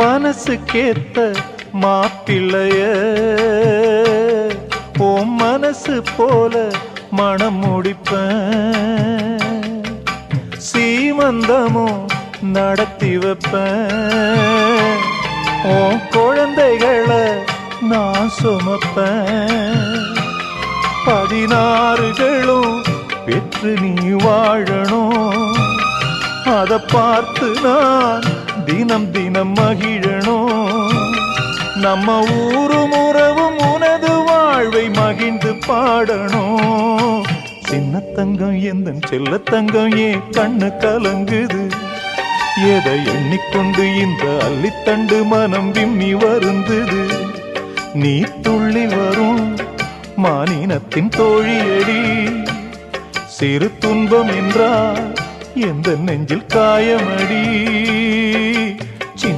மனசுக்கேத்த மாப்பிள்ளைய ஓ மனசு போல மனம் முடிப்பேன், சீமந்தமும் நடத்தி வைப்பேன், ஓ குழந்தைகளை நான் சுமப்பேன், 16களும் பெற்று நீ வாழணும், அதை பார்த்து நான் தினம் தினம் மகிழணும், நம்ம ஊரும் உறவும் உனது வாழ்வை மகிழ்ந்து பாடணும். சின்ன தங்கம் எந்த செல்ல தங்கம் ஏன் கண்ணு கலங்குது, எதை எண்ணிக்கொண்டு இந்த அள்ளித்தண்டு மனம் விம்மி வருந்தது, நீ துள்ளி வரும் மானினத்தின் தோழியடி, சிறு துன்பம் என்றால் எந்த நெஞ்சில் காயமடி.